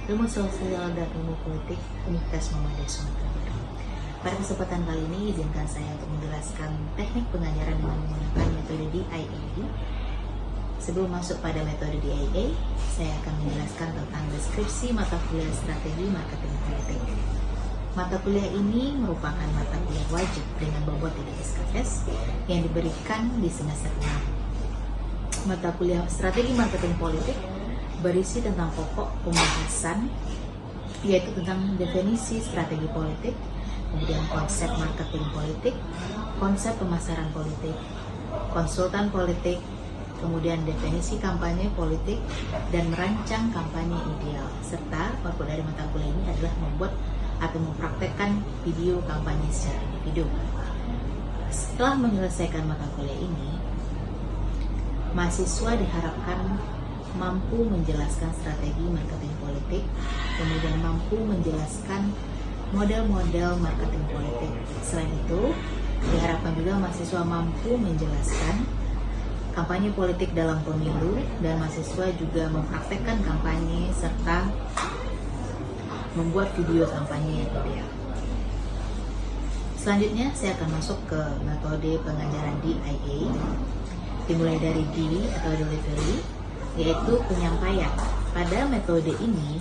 Ilmu Sosial dan Ilmu Politik Universitas Muhammadiyah Sumatera Barat. Pada kesempatan kali ini, izinkan saya untuk menjelaskan teknik pengajaran dengan menggunakan metode DIA. Sebelum masuk pada metode DIA, saya akan menjelaskan tentang deskripsi mata kuliah Strategi Marketing Politik. Mata kuliah ini merupakan mata kuliah wajib dengan bobot 3 SKS yang diberikan di semester 6. Mata kuliah Strategi Marketing Politik berisi tentang pokok pembahasan, yaitu tentang definisi strategi politik, kemudian konsep marketing politik, konsep pemasaran politik, konsultan politik, kemudian definisi kampanye politik, dan merancang kampanye ideal. Serta output dari mata kuliah ini adalah membuat atau mempraktekkan video kampanye secara individu. Setelah menyelesaikan mata kuliah ini, mahasiswa diharapkan mampu menjelaskan strategi marketing politik, kemudian mampu menjelaskan model-model marketing politik. Selain itu, diharapkan juga mahasiswa mampu menjelaskan kampanye politik dalam pemilu, dan mahasiswa juga mempraktekkan kampanye serta membuat video kampanye yang ideal. Selanjutnya, saya akan masuk ke metode pengajaran DIA, dimulai dari D atau delivery, yaitu penyampaian. Pada metode ini,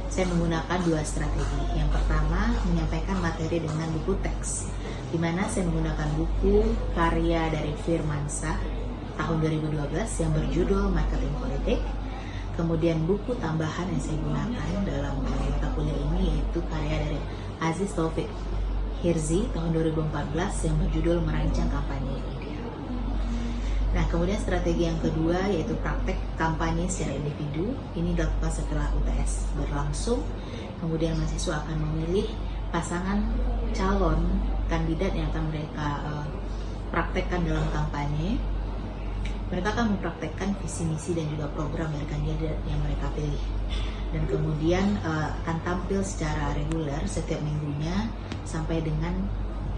saya menggunakan 2 strategi. Yang pertama, menyampaikan materi dengan buku teks, di mana saya menggunakan buku karya dari Firmansyah tahun 2012 yang berjudul Marketing Politik. Kemudian buku tambahan yang saya gunakan dalam mata kuliah ini yaitu karya dari Aziz Taufik Hirzi tahun 2014 yang berjudul Merancang Kampanye Ideal. Nah, kemudian strategi yang kedua yaitu praktek kampanye secara individu. Ini dilakukan setelah UTS berlangsung. Kemudian mahasiswa akan memilih pasangan calon kandidat yang akan mereka praktekkan dalam kampanye. Mereka akan mempraktekkan visi misi dan juga program dari kandidat yang mereka pilih. Dan kemudian akan tampil secara reguler setiap minggunya sampai dengan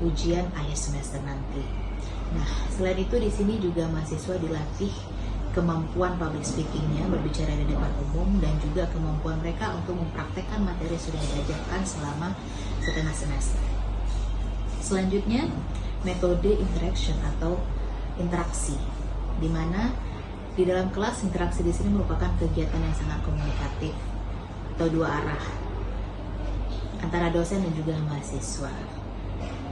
ujian akhir semester nanti. Nah, selain itu di sini juga mahasiswa dilatih kemampuan public speakingnya, berbicara di depan umum, dan juga kemampuan mereka untuk mempraktekkan materi yang sudah diajarkan selama setengah semester. Selanjutnya, metode interaction atau interaksi, di mana di dalam kelas interaksi di sini merupakan kegiatan yang sangat komunikatif atau 2 arah antara dosen dan juga mahasiswa.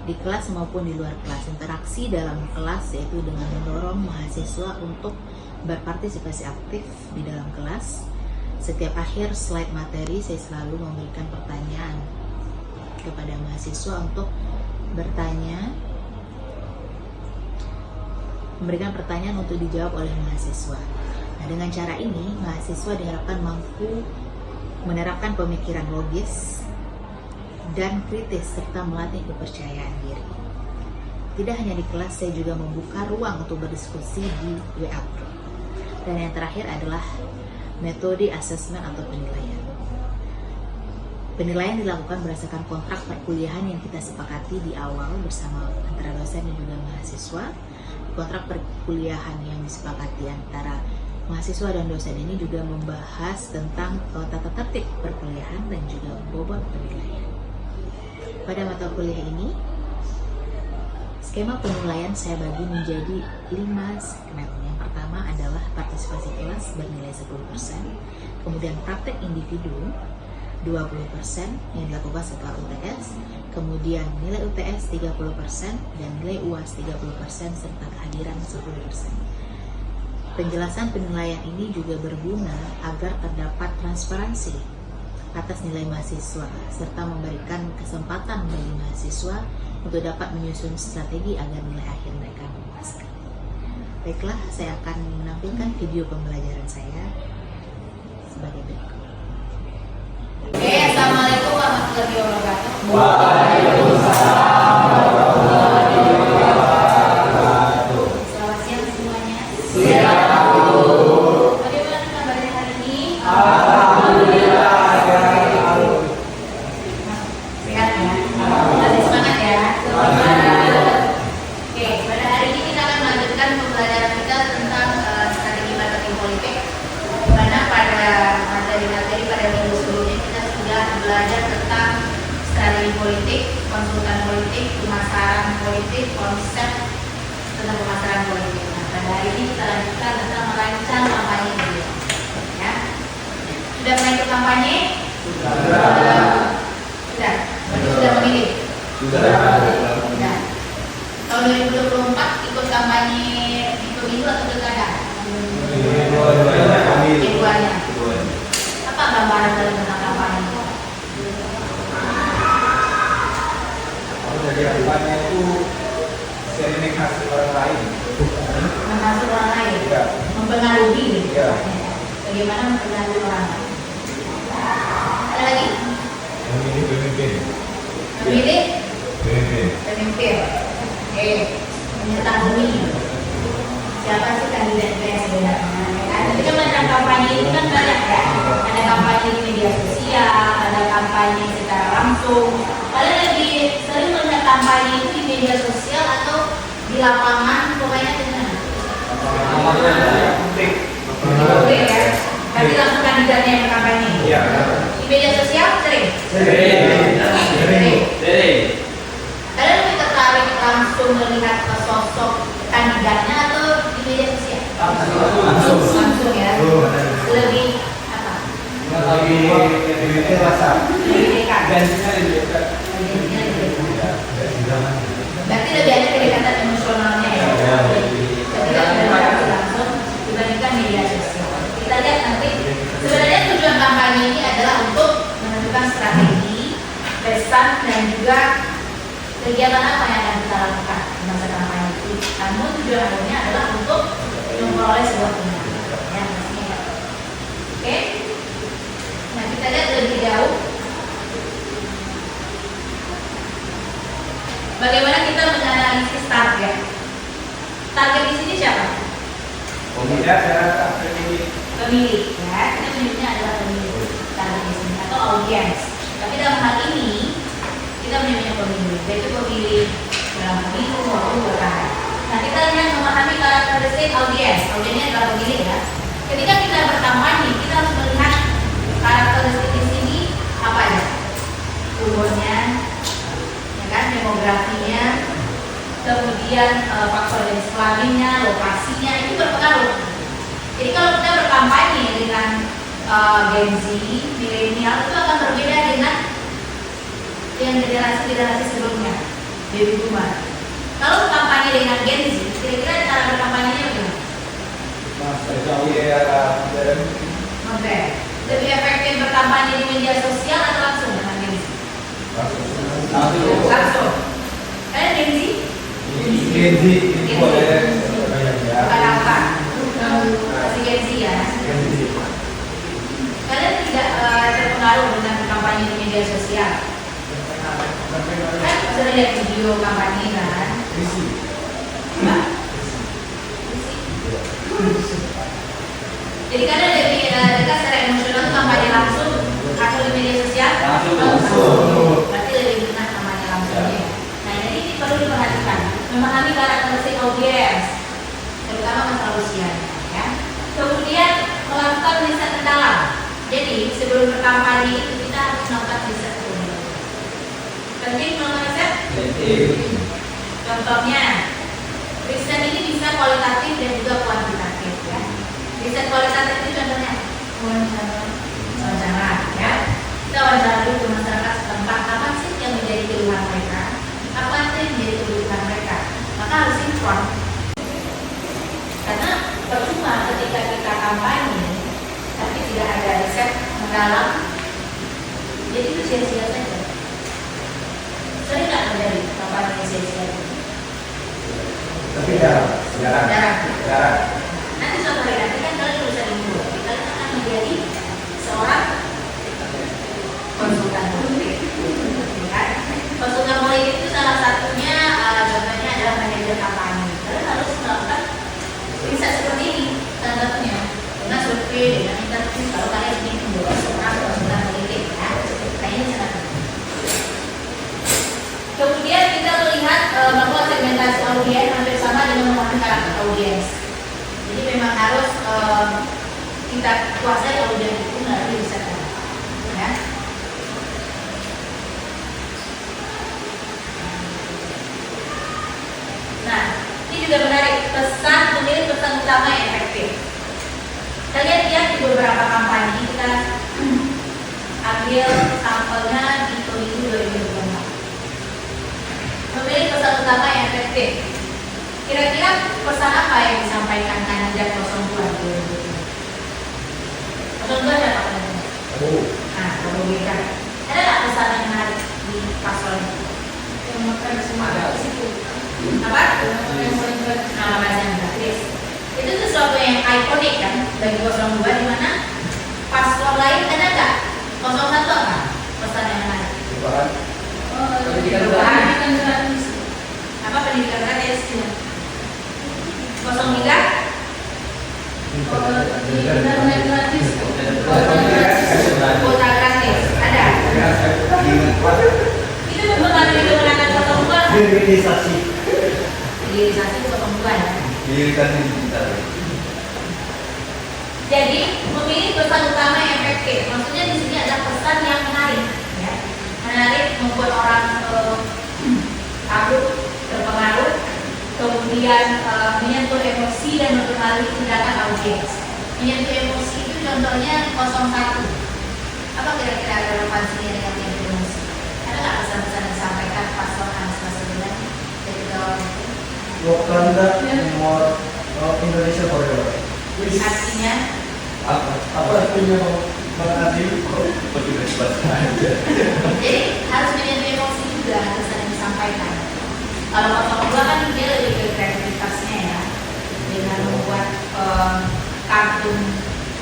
Di kelas maupun di luar kelas, interaksi dalam kelas yaitu dengan mendorong mahasiswa untuk berpartisipasi aktif di dalam kelas. Setiap akhir slide materi saya selalu memberikan pertanyaan kepada mahasiswa untuk memberikan pertanyaan untuk dijawab oleh mahasiswa. Nah, dengan cara ini mahasiswa diharapkan mampu menerapkan pemikiran logis dan kritis serta melatih kepercayaan diri. Tidak hanya di kelas, saya juga membuka ruang untuk berdiskusi di WA Group. Dan yang terakhir adalah metode asesmen atau penilaian. Penilaian dilakukan berdasarkan kontrak perkuliahan yang kita sepakati di awal bersama antara dosen dan juga mahasiswa. Kontrak perkuliahan yang disepakati antara mahasiswa dan dosen ini juga membahas tentang tata tertib perkuliahan dan juga bobot penilaian. Pada mata kuliah ini, skema penilaian saya bagi menjadi 5 segmen. Yang pertama adalah partisipasi kelas bernilai 10%, kemudian praktek individu 20% yang dilakukan setelah UTS, kemudian nilai UTS 30% dan nilai UAS 30% serta kehadiran 10%. Penjelasan penilaian ini juga berguna agar terdapat transparansi atas nilai mahasiswa, serta memberikan kesempatan bagi mahasiswa untuk dapat menyusun strategi agar nilai akhir mereka memuaskan. Baiklah, saya akan menampilkan video pembelajaran saya sebagai berikut. Assalamualaikum warahmatullahi wabarakatuh. Waalaikumsalam warahmatullahi wabarakatuh. Selamat siang semuanya. Siang, Bu. Bagaimana kabarnya hari ini? Alhamdulillah. Sehat ya? Masih semangat ya? Oke, pada hari ini kita akan melanjutkan pembelajaran kita tentang strategi marketing politik, di mana pada materi-materi pada minggu sebelumnya kita adalah belajar tentang strategi politik, konsultan politik, pemasaran politik, konsep tentang pemasaran politik. Nah, pada hari ini kita lanjutkan tentang merancang kampanye media. Ya. Sudah pernah ikut kampanye? Sudah. Berarti sudah memilih? Sudah. Tahun 2024 ikut kampanye di pemilu atau pilkada? Keduanya. Apa gambaran dari tentang kampanye? Jadi kampanye itu sharing hasil orang lain. Menghasil orang lain? Ya. Mempengaruhi? Ya. Bagaimana mempengaruhi orang lain? Ada lagi? Memilih pemimpin. Memilih Pemimpin. pemimpin. Mengetahui siapa sih kandidat yang sebenarnya. Tapi kan macam kampanye ini kan banyak ya. Ada kampanye di media sosial, ada kampanye secara langsung. Kalian lebih sering melihat kampanye itu di media sosial atau di lapangan? Pokoknya di mana? Oke ya. Berarti langsung kandidatnya yang berkampanye. Iya. Di media sosial sering. Kalian lebih tertarik langsung melihat sosok kandidatnya atau di media sosial? Langsung ya. Lebih apa? Lebih dekat. Berarti lebih ada kedekatan emosionalnya ya. Ketika berinteraksi langsung dibandingkan media sosial. Kita lihat nanti. Sebenarnya tujuan kampanye ini adalah untuk menentukan strategi, pesan dan juga kegiatan apa yang akan kita lakukan di masa kampanye itu. Namun tujuan akhirnya adalah untuk memperoleh sebuah kemenangan. Ya, pastinya ya. Oke. Nah, kita lihat lebih jauh bagaimana kita menganalisis target. Target di sini siapa? Pemilih. Ya, kita menyebutnya adalah pemilih. Target di sini atau audiens. Tapi dalam hal ini kita menyebutnya pemilih, yaitu pemilih dalam pemilu maupun pilkada. Nah, kita lihat memahami karakteristik audiens. Audiensnya adalah pemilih ya. Ketika kita berkampanye, kita harus melihat karakteristik di sini apa aja? Umurnya, ya kan, demografinya, kemudian faktor jenis kelaminnya, lokasinya itu berpengaruh. Jadi kalau kita berkampanye dengan Gen Z, milenial itu akan berbeda dengan generasi sebelumnya, baby boomer. Kalau kampanye dengan Gen Z, kira-kira cara berkampanyenya bagaimana? Oke. Lebih efektif berkampanye di media sosial atau langsung dengan Gen Z? Langsung. Kalian Gen Z? Bukan apa? Masih Gen Z ya? Kalian tidak terpengaruh dengan kampanye di media sosial? Kan sudah lihat video kampanye kan? Mbak? Jadi kalian lebih dekat secara emosional kampanye langsung atau di media sosial? Langsung. Berarti lebih enak kampanye langsungnya. Nah, jadi ini perlu diperhatikan. Memahami karakteristik audiens, terutama masalah usianya. Ya. Kemudian melakukan riset mendalam. Jadi sebelum berkampanye itu kita harus melakukan riset dulu. Penting melakukan riset? Contohnya, riset ini bisa kualitatif dan juga kuantitatif ya. Riset kualitatif itu contohnya wawancara ya. Kita wawancara dulu ke masyarakat setempat, apa sih yang menjadi keluhan mereka, apa sih yang menjadi kebutuhan mereka. Maka harus sinkron. Karena percuma ketika kita kampanye tapi tidak ada riset mendalam, jadi itu sia-sia saja. Sering nggak terjadi kampanye sia-sia? Tapi jarang. Nanti suatu hari nanti kan kalian bisa dibuat, kalian akan menjadi seorang konsultan politik. Ya. Konsultan politik itu salah satunya contohnya adalah manajer kampanye. Kalian harus melakukan riset seperti ini, salah satunya dengan survei, dengan interview. Kalau kalian ingin menjadi seorang konsultan politik, ya, kayaknya sangat. Kemudian kita melihat bahwa segmentasi audiens hampir sama dengan memahami karakter audiens. Jadi memang harus kita kuasai audiens itu melalui riset. Ya. pesan memilih pesan utama yang efektif. Kalian lihat di beberapa kampanye kita ambil sampelnya di pemilu 2024. Memilih pesan utama yang efektif. Kira-kira pesan apa yang disampaikan kandidat 02 2024? 02 siapa kandidatnya? Nah, kalau kita ada nggak pesan yang menarik di paslon ini? Yang makan semua ada di situ. Apa? Nama bahasa gratis. Itu sesuatu yang ikonik kan bagi 02 di mana paslon lain ada nggak? 01 apa? Pesan yang menarik. Pendidikan gratis. Apa pendidikan gratis? 03? Internet gratis. Kuota gratis. Ada? Itu bukan itu menakan 02. Hilirisasi. Hilirisasi 02 ya. Hilirisasi digital. Jadi memilih pesan utama yang efektif. Maksudnya di sini ada pesan yang menarik, ya. Menarik membuat orang takut, terpengaruh, kemudian menyentuh emosi dan mempengaruhi tindakan audiens. Menyentuh emosi itu contohnya 01. Apa kira-kira relevansinya dengan menyentuh emosi? Ada nggak pesan-pesan yang disampaikan paslon Anies Baswedan dari bawah itu? Wakanda nomor Indonesia Forever. Artinya Apa artinya Bang Adi? jadi harus menyentuh emosi juga pesan yang disampaikan. Kalau 02 kan dia lebih ke kreativitasnya ya, dengan membuat kartun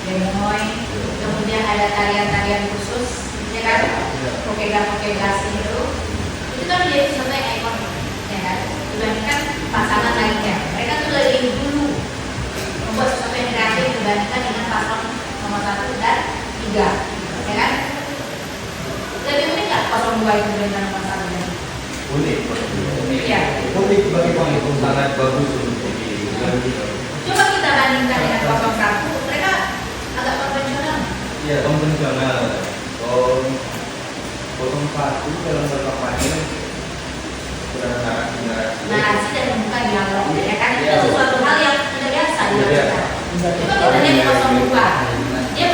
gemoy, kemudian ada tarian-tarian khusus, ya kan, pokega-pokegasi itu kan menjadi sesuatu yang ikonik, ya kan, dibandingkan pasangan lainnya. Mereka tuh lebih dulu membuat sesuatu yang kreatif dibandingkan dengan paslon nomor 1 dan 3, ya kan? Lebih unik nggak 02 itu dibandingkan nomor 1 dan 3? Unik. Iya. Unik bagi penghitung sangat bagus untuk Coba kita bandingkan dengan 01, mereka agak konvensional. Iya, konvensional. Potong satu dalam berkampanye sudah Narasi dan membuka dialog, ya kan? Itu sesuatu hal yang tidak biasa dilakukan. Coba kita lihat di 02, dia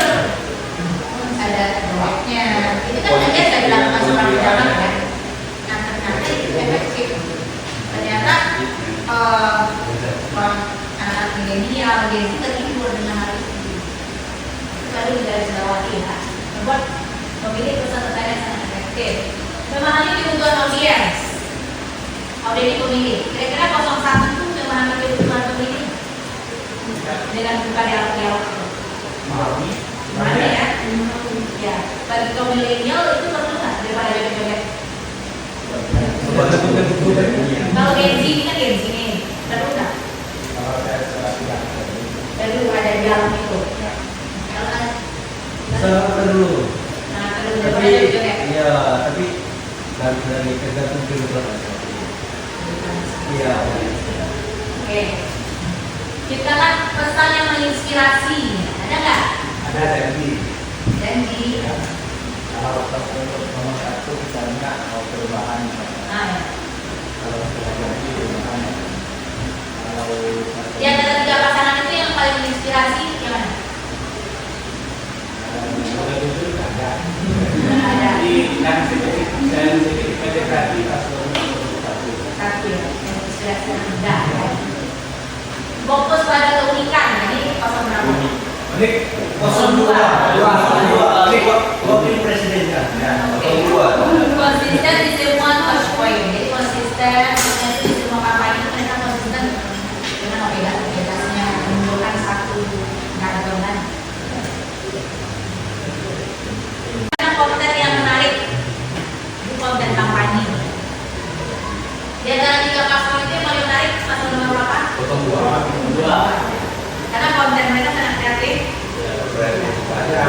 ada proyeknya. Itu kan tidak biasa dilakukan seperti dalam kan? Nanti efektif. Ternyata anak-anak milenial, Gen Z terhibur dengan hal itu. Itu baru dari Selawati ya. Membuat memilih pesan-pesan yang sangat efektif. Memahami kebutuhan audiens. Audiens pemilih. Kira-kira 01 itu memahami kebutuhan pemilih dengan buka dialog-dialog. memahami. Mana ya? Ya. Bagi kaum milenial itu perlu nggak daripada joget-joget? Kalau Gen Z ini kan Gen Z nih, perlu nggak? Perlu ada dialog itu. Kalau kan Sangat perlu. nah perlu Tapi daripada joget-joget. iya, tapi dari tergantung kebutuhan. Iya. Oke. Ciptakan pesan yang menginspirasi. Ada nggak? Ada janji. Janji. Kalau nomor 1 misalnya mau perubahan. Nah, ya. Kalau sudah janji perubahan. Kalau Di antara 3 pasangan itu yang paling menginspirasi yang mana? ada. Ada. Yang sedikit mendekati paslon nomor 1. Satu ya, yang menginspirasi yang rendah. Ya. Fokus pada keunikan. Nah, ini pasang berapa? Ini 02. Ini wakil presiden kan? Ya, 02. Konsisten di semua touch point. Jadi konsisten di semua kampanye mereka konsisten dengan obligasinya menunjukkan satu keagamaan. Konten yang menarik itu konten kampanye. Di antara 3 paslon itu yang paling menarik paslon nomor berapa? 02. Karena konten mereka sangat kreatif. Ada.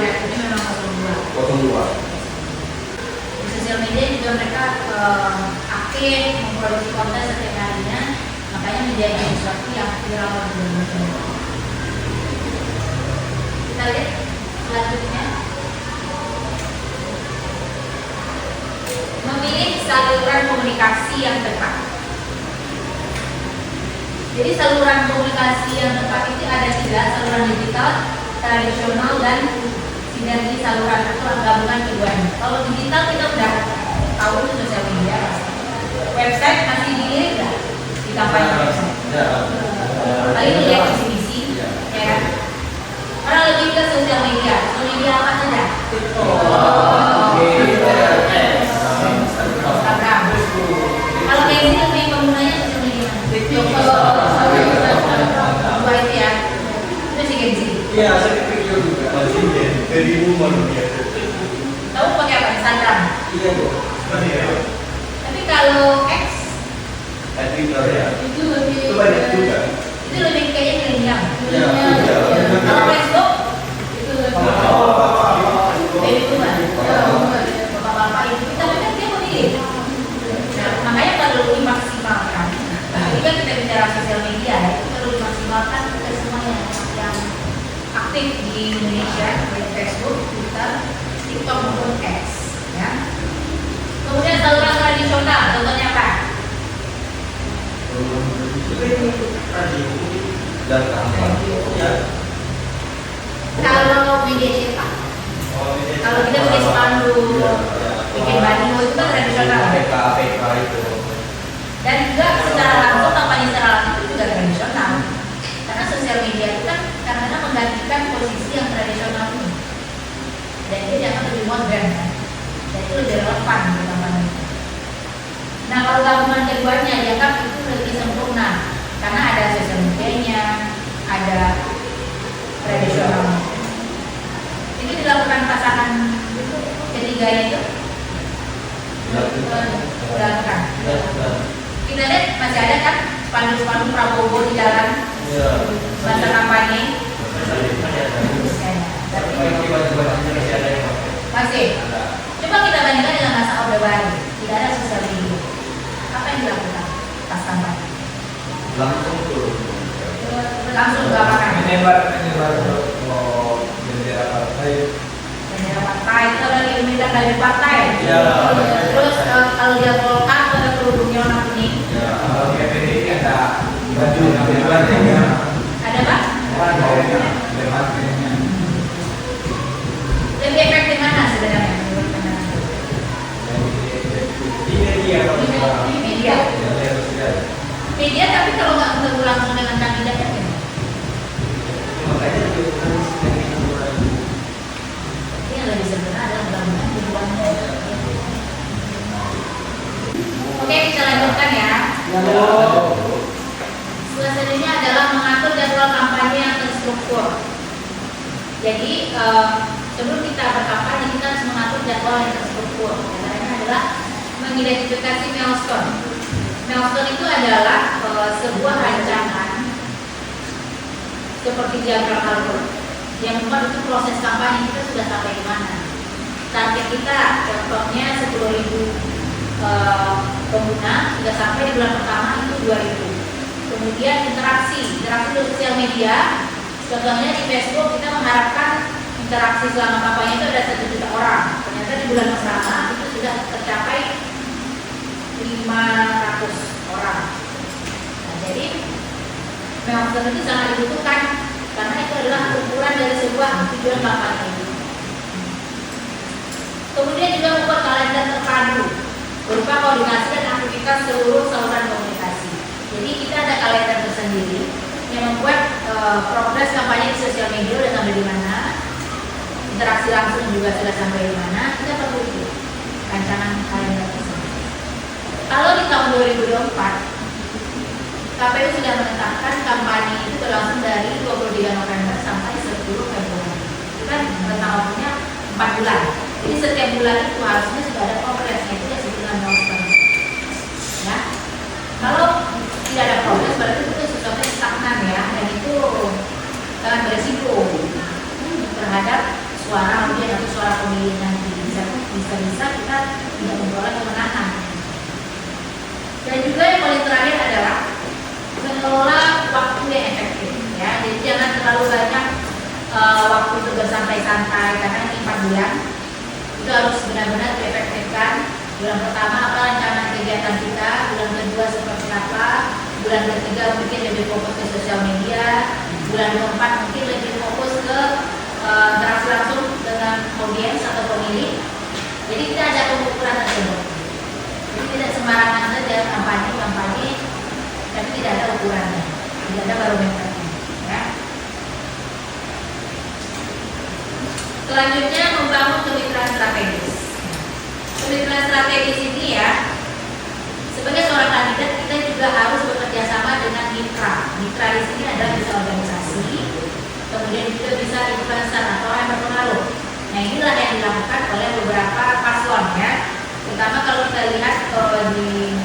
kreatifnya memang 02. 02. Di sosial media juga mereka aktif memproduksi konten setiap harinya, makanya menjadi sesuatu yang viral di Indonesia. Kita lihat selanjutnya, memilih saluran komunikasi yang tepat. Jadi saluran komunikasi yang tepat itu ada 3, saluran digital, tradisional, dan sinergi saluran atau gabungan keduanya. Kalau digital kita udah tahu itu sosial media, website masih dilirik nggak di kampanye website? Paling lihat visi-visi, ya kan? Orang lebih ke sosial media apa saja? Instagram. Kalau kayak gini lebih penggunanya sosial media. Dua itu ya. Itu sih Gen Z. Iya, saya pikir juga. Masih dari umur dia. Tahu pakai apa? Instagram. Iya, Bu. Tapi kalau X Twitter ya. itu lebih Itu banyak juga. itu lebih kayaknya milenial. Iya. Kalau Facebook itu lebih baby boomer. Bapak-bapak itu tapi kan dia memilih. Nah, makanya perlu dimaksimalkan. Ketika kita bicara sosial media, itu perlu dimaksimalkan ke semuanya yang aktif di Indonesia, baik Facebook, Twitter, TikTok maupun X. Ya. Kemudian saluran tradisional, contohnya apa? Dan ya. Kalau media cetak, kalau kita bikin spanduk, bikin baliho itu kan tradisional. APK itu. Dan juga secara langsung, kampanye secara langsung itu juga tradisional. Karena sosial media itu kan kadang-kadang menggantikan posisi yang tradisional ini. Dan dia dianggap lebih modern kan. Dan itu lebih relevan di kampanye. Nah kalau gabungan keduanya dianggap itu lebih sempurna. Karena ada sosial medianya, ada tradisional. Itu dilakukan pasangan ketiganya itu dilakukan. Kita lihat masih ada kan spanduk-spanduk Prabowo di jalan masa kampanye. Masih. Coba kita bandingkan dengan masa Orde Baru, tidak ada sosial media. Apa yang dilakukan pas kampanye? Langsung dilakukan. Menyebar bendera partai. Bendera partai itu ada limiter dari partai. Ya. Terus kalau dia Golkar ada kerudungnya warna kuning. Ya, kalau di PDI ada baju yang Ada apa? Lebih efektif mana sebenarnya? Di media. Media tapi kalau nggak ketemu langsung dengan kandidatnya gimana? Ini yang lebih sederhana adalah gabungan keduanya. Oke, kita lanjutkan ya. Selanjutnya adalah mengatur jadwal kampanye yang terstruktur. Jadi sebelum kita berkampanye kita harus mengatur jadwal yang terstruktur. Caranya adalah mengidentifikasi milestone. Milestone itu adalah sebuah rancangan seperti diagram alur yang membuat itu proses kampanye kita sudah sampai di mana. Target kita contohnya 10.000 pengguna sudah sampai di bulan pertama itu 2.000. Kemudian interaksi di sosial media, contohnya di Facebook kita mengharapkan interaksi selama kampanye itu ada 1 juta orang. Ternyata di bulan pertama itu sudah tercapai 500 orang. Nah, jadi milestone itu sangat dibutuhkan karena itu adalah ukuran dari sebuah tujuan kampanye. Kemudian juga membuat kalender terpadu berupa koordinasi dan aktivitas seluruh saluran komunikasi. Jadi kita ada kalender tersendiri yang membuat progres kampanye di sosial media sudah sampai di mana, interaksi langsung juga sudah sampai di mana. Kita perlu itu rancangan kalender tersebut. Kalau di tahun 2024 KPU sudah menetapkan kampanye itu berlangsung dari 23 November sampai 10 Februari. Itu kan rentang waktunya 4 bulan. Jadi setiap bulan itu harusnya sudah ada progresnya, itu ya sebulan milestone. Ya, kalau tidak ada progres berarti itu sesuatu yang stagnan ya, dan itu sangat beresiko terhadap suara audiens atau suara pemilih nanti. Bisa kita tidak memperoleh kemenangan. Dan juga yang paling terakhir adalah mengelola waktu yang efektif. Ya, jadi jangan terlalu banyak waktu untuk bersantai-santai karena ini 4 bulan. Itu harus benar-benar diefektifkan. Bulan pertama apa rencana kegiatan kita, bulan kedua seperti apa, bulan ketiga mungkin lebih fokus ke sosial media, bulan keempat mungkin lebih fokus ke interaksi langsung dengan audiens atau pemilih. Jadi kita ada pengukuran tersebut. Jadi tidak sembarangan saja kampanye, tapi tidak ada ukurannya, tidak ada barometernya. Ya. Selanjutnya membangun kemitraan strategis. Kemitraan strategis ini ya, sebagai seorang kandidat kita juga harus bekerja sama dengan mitra. Mitra di sini adalah bisa organisasi, kemudian juga bisa influencer atau orang yang berpengaruh. Nah inilah yang dilakukan oleh beberapa paslon ya. Terutama kalau kita lihat di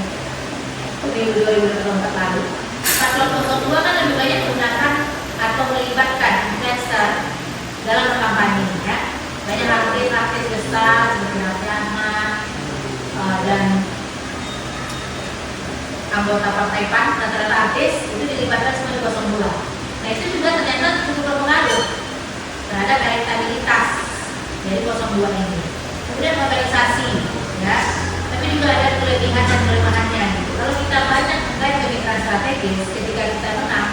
pemilu 2024 lalu, paslon 02 kan lebih banyak menggunakan atau melibatkan influencer dalam berkampanye ya. Banyak artis besar seperti Raffi Ahmad dan anggota partai PAN, rata-rata artis itu dilibatkan semua di 02. Nah itu juga ternyata cukup berpengaruh terhadap elektabilitas dari 02 ini. Kemudian organisasi ya, tapi juga ada kelebihan dan kelemahannya gitu. Kalau kita banyak menggait kemitraan strategis ketika kita menang,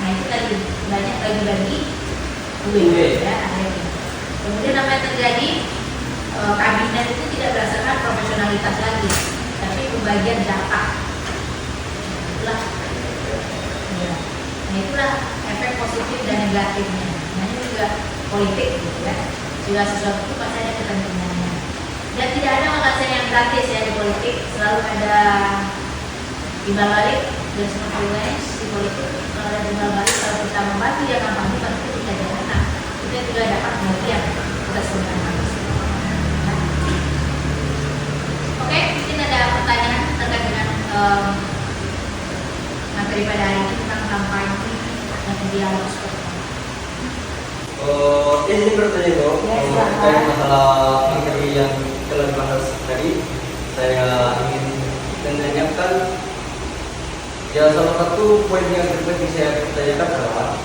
nah itu tadi banyak bagi-bagi duit ya akhirnya. Kemudian apa yang terjadi, kabinet itu tidak berdasarkan profesionalitas lagi, tapi pembagian jatah. Itulah ya. Nah itulah efek positif dan negatifnya. Nah ini juga politik gitu ya. Segala sesuatu itu pasti ada kepentingannya. Dan tidak ada makasih yang gratis ya di politik. Selalu ada timbal balik dan semua privilege di politik. Kalau ada timbal balik, kalau kita membantu dia kampanye, pasti kita jangan. Kita juga dapat bagian atas kemenangan manusia. Oke, mungkin ada pertanyaan terkait dengan materi pada hari ini tentang kampanye dan dialog seperti apa? Ini bertanya dong terkait masalah materi yang telah dibahas tadi. Saya ingin menanyakan ya, salah satu poin yang terpenting saya pertanyakan adalah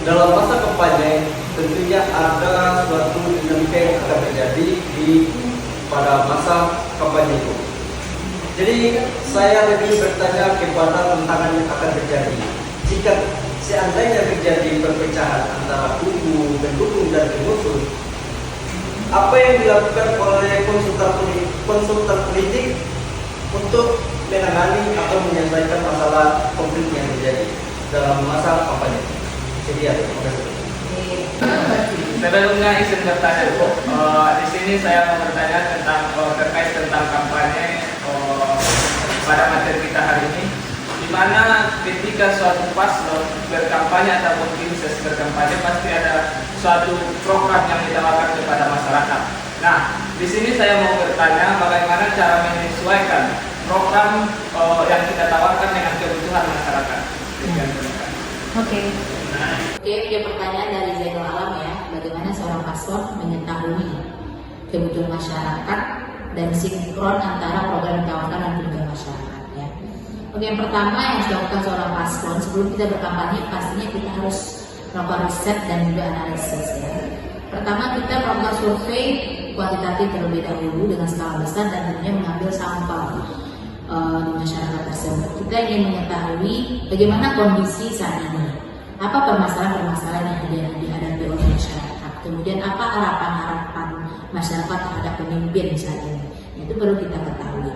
dalam masa kampanye tentunya ada suatu dinamika yang akan terjadi pada masa kampanye itu. Jadi saya lebih bertanya kepada tantangan yang akan terjadi jika seandainya terjadi perpecahan antara kubu pendukung dan pengusung. Apa yang dilakukan oleh konsultan politik untuk menangani atau menyelesaikan masalah konflik yang terjadi dalam masa kampanye? Jadi terima kasih. Sebelumnya izin bertanya Bu, di sini saya mau bertanya terkait tentang kampanye pada materi kita hari ini, di mana ketika suatu paslon berkampanye ataupun tim ses berkampanye pasti ada suatu program yang ditawarkan kepada masyarakat. Nah, di sini saya mau bertanya bagaimana cara menyesuaikan program yang kita tawarkan dengan kebutuhan masyarakat. Oke, ada pertanyaan dari Zainul Alam ya, bagaimana seorang paslon mengetahui kebutuhan masyarakat dan sinkron antara program yang ditawarkan dan kebutuhan masyarakat ya. Oke, yang pertama yang harus dilakukan seorang paslon sebelum kita berkampanye, pastinya kita harus melakukan riset dan juga analisis ya. Pertama kita melakukan survei kuantitatif terlebih dahulu dengan skala besar dan tentunya mengambil sampel di masyarakat tersebut. Kita ingin mengetahui bagaimana kondisi saat ini, apa permasalahan-permasalahan yang dihadapi oleh masyarakat, kemudian apa harapan-harapan masyarakat terhadap pemimpin saat ini. Itu perlu kita ketahui.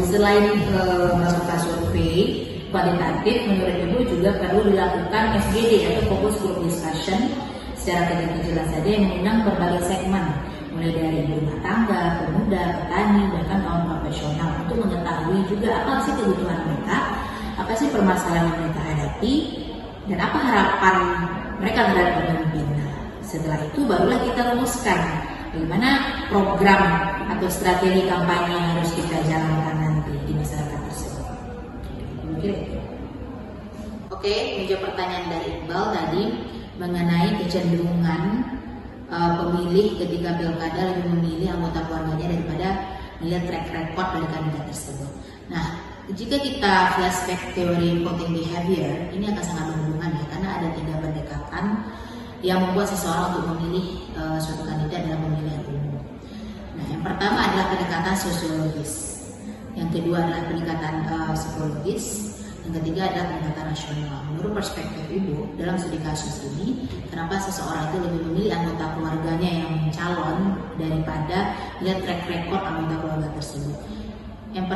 Selain melakukan survei kualitatif, menurut Ibu juga perlu dilakukan FGD atau Focus Group Discussion secara kecil-kecilan saja yang mengundang berbagai segmen, mulai dari rumah tangga, pemuda, petani, bahkan kaum profesional untuk mengetahui juga apa sih kebutuhan mereka, apa sih permasalahan yang mereka hadapi, dan apa harapan mereka terhadap pemimpin. Nah, setelah itu barulah kita rumuskan bagaimana program atau strategi kampanye yang harus kita jalankan nanti di masyarakat tersebut. Oke, menjawab pertanyaan dari Iqbal tadi, mengenai kecenderungan pemilih ketika pilkada lebih memilih anggota keluarganya daripada melihat track record dari kandidat tersebut. Nah, jika kita flashback teori voting behavior, ini akan sangat menguntungkan ya, karena ada 3 pendekatan yang membuat seseorang untuk memilih suatu kandidat dalam pemilihan umum. Nah, yang pertama adalah pendekatan sosiologis, yang kedua adalah pendekatan psikologis, yang ketiga adalah pendekatan rasional. Menurut perspektif Ibu, dalam studi kasus ini, kenapa seseorang itu lebih memilih anggota keluarganya yang calon daripada lihat track record anggota keluarga tersebut? Yang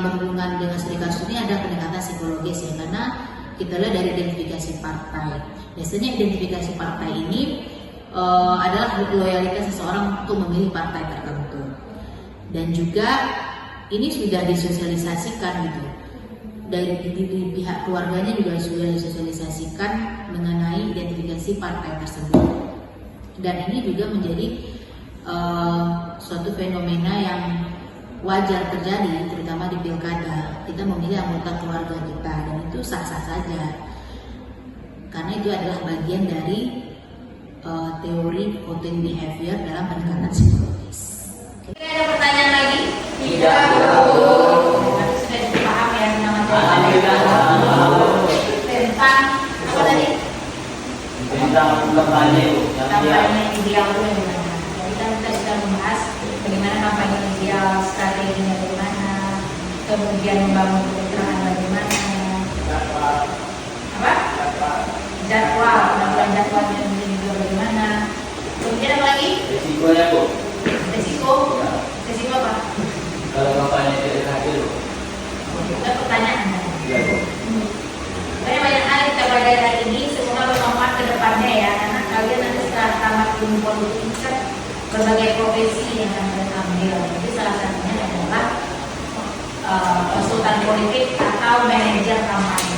berhubungan dengan studi kasus ini ada pendekatan psikologis ya, karena kita lihat dari identifikasi partai. Biasanya identifikasi partai ini adalah loyalitas seseorang untuk memilih partai tertentu, dan juga ini sudah disosialisasikan gitu. Dari di pihak keluarganya juga sudah disosialisasikan mengenai identifikasi partai tersebut, dan ini juga menjadi suatu fenomena yang wajar terjadi, terutama di pilkada. Kita memilih anggota keluarga kita, dan itu sah-sah saja, karena itu adalah bagian dari teori voting behavior dalam pendekatan psikologis. Ada pertanyaan lagi? Tidak. Sudah dipaham ya tentang apa tadi? Tentang kampanye Kampanye ideal itu bagaimana? Jadi kita sudah membahas bagaimana kampanye ideal, strateginya bagaimana, kemudian membangun keterangan bagaimana, apa? Jadwal, penampilan jadwalnya juga bagaimana. Kemudian apa lagi? Resikonya Bu. Resiko apa? Kalau kampanye tidak hadir Bu. Itu pertanyaan. Iya Bu. Banyak hal yang kita pelajari hari ini, semoga bermanfaat ke depannya ya, karena kalian nanti setelah tamat ilmu politik kan berbagai profesi yang akan kalian ambil. Jadi salah satunya adalah konsultan politik atau manajer kampanye.